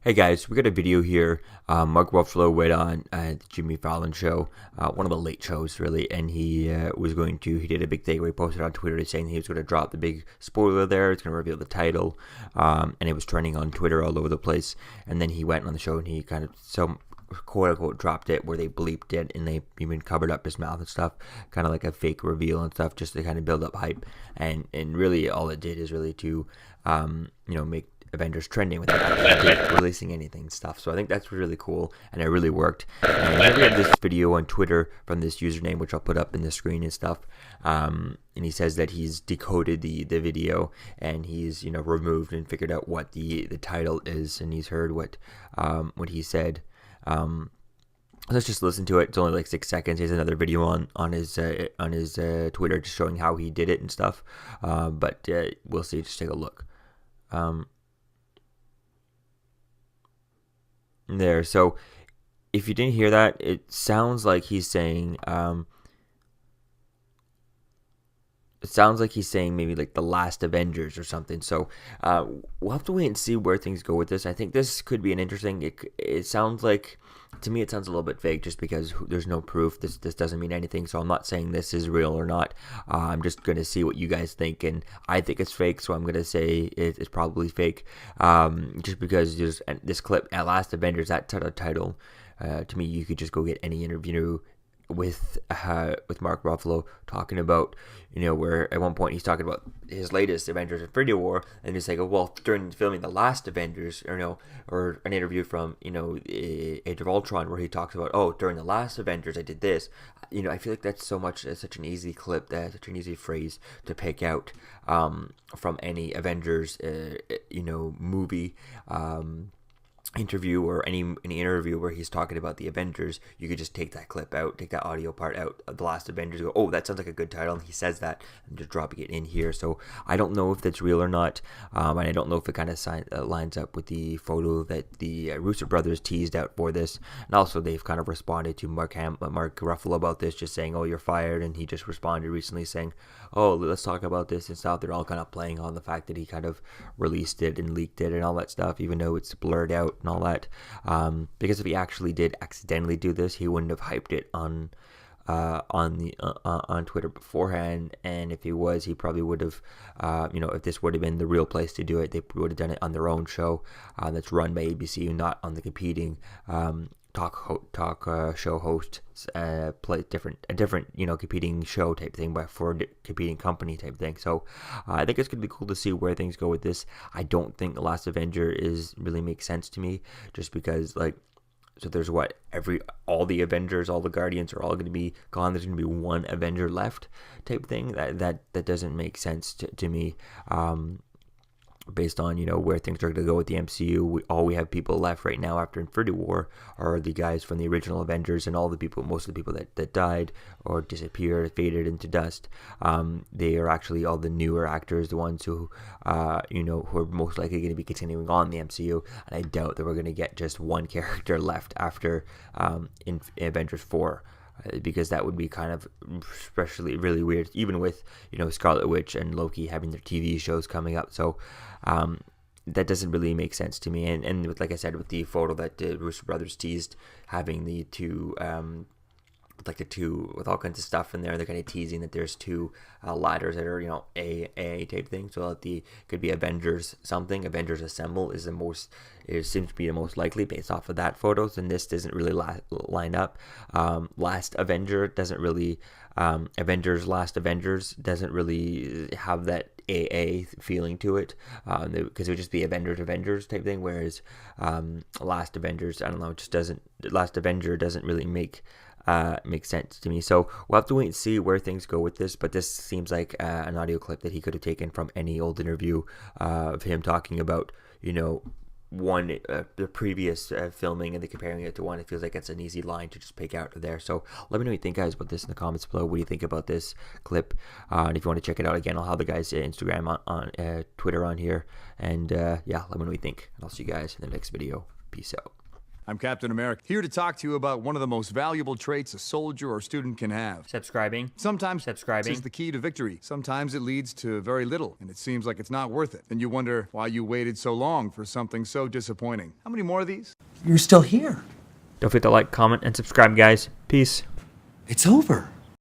Hey guys, we got a video here. Mark Ruffalo went on the Jimmy Fallon show, one of the late shows really, and he did a big thing where he posted on Twitter saying he was going to drop the big spoiler there. It's going to reveal the title, and it was trending on Twitter all over the place. And then he went on the show and he kind of quote unquote dropped it where they bleeped it and they even covered up his mouth and stuff, kind of like a fake reveal and stuff, just to kind of build up hype. And really all it did is really to make Avengers trending without actually releasing anything and stuff. So I think that's really cool, and it really worked. And we have this video on Twitter from this username, which I'll put up in the screen and stuff. And he says that he's decoded the video, and he's removed and figured out what the title is, and he's heard what he said. Let's just listen to it. It's only like 6 seconds. Here's another video on his Twitter, just showing how he did it and stuff. But we'll see. Just take a look. There. So if you didn't hear that, it sounds like he's saying maybe like the last Avengers or something. So we'll have to wait and see where things go with this. I think this could be an interesting. It sounds like, to me, it sounds a little bit fake, just because there's no proof. This doesn't mean anything. So I'm not saying this is real or not. I'm just gonna see what you guys think, and I think it's fake. So I'm gonna say it's probably fake. Just because there's this clip at Last Avengers, that title. To me, you could just go get any interview with Mark Ruffalo talking about, where at one point he's talking about his latest Avengers Infinity War, and he's like, well, during filming the last Avengers, or an interview from Age of Ultron where he talks about, oh, during the last Avengers I did this. I feel like that's such an easy clip, that's such an easy phrase to pick out from any Avengers movie. Interview or any interview where he's talking about the Avengers. You could just take that clip out, take that audio part out of the last Avengers, go, oh, that sounds like a good title, and he says that, and just dropping it in here. So I don't know if that's real or not, and I don't know if it kind of lines up with the photo that the Russo brothers teased out for this. And also they've kind of responded to Mark Ruffalo about this, just saying, oh, you're fired, and he just responded recently saying, oh, let's talk about this and stuff. They're all kind of playing on the fact that he kind of released it and leaked it and all that stuff, even though it's blurred out and all that, because if he actually did accidentally do this, he wouldn't have hyped it on Twitter beforehand. And if he was, he probably would have, if this would have been the real place to do it, they would have done it on their own show that's run by ABC, not on the competing talk show host play a different competing show type thing, but for a competing company type thing. So I think it's gonna be cool to see where things go with this. I don't think The Last Avenger really makes sense to me, just because so there's all the Avengers, all the Guardians are all going to be gone. There's going to be one Avenger left type thing. That doesn't make sense to me. Based on where things are going to go with the MCU, we have people left right now after Infinity War are the guys from the original Avengers, and most of the people that died or disappeared, faded into dust. They are actually all the newer actors, the ones who who are most likely going to be continuing on the MCU. And I doubt that we're going to get just one character left after in Avengers 4. Because that would be kind of especially really weird, even with Scarlet Witch and Loki having their TV shows coming up. So that doesn't really make sense to me. And with, like I said, with the photo that the Russo brothers teased, having the two with all kinds of stuff in there, they're kind of teasing that there's two ladders that are A type thing. So that could be Avengers something. Avengers Assemble is it seems to be the most likely based off of that photos, and this doesn't really line up. Last Avenger doesn't really Avengers Last Avengers doesn't really have that AA feeling to it, because it would just be Avengers type thing, whereas Last Avengers, I don't know, it just doesn't. Last Avenger doesn't really make sense to me. So we'll have to wait and see where things go with this, but this seems like an audio clip that he could have taken from any old interview of him talking about the previous filming, and then comparing it to one. It feels like it's an easy line to just pick out of there. So let me know what you think, guys, about this in the comments below. What do you think about this clip? And if you want to check it out again, I'll have the guys' Instagram on Twitter on here, and yeah, let me know what you think, and I'll see you guys in the next video. Peace out. I'm Captain America, here to talk to you about one of the most valuable traits a soldier or student can have. Subscribing. Sometimes Subscribing. is the key to victory. Sometimes it leads to very little, and it seems like it's not worth it. And you wonder why you waited so long for something so disappointing. How many more of these? You're still here. Don't forget to like, comment, and subscribe, guys. Peace. It's over.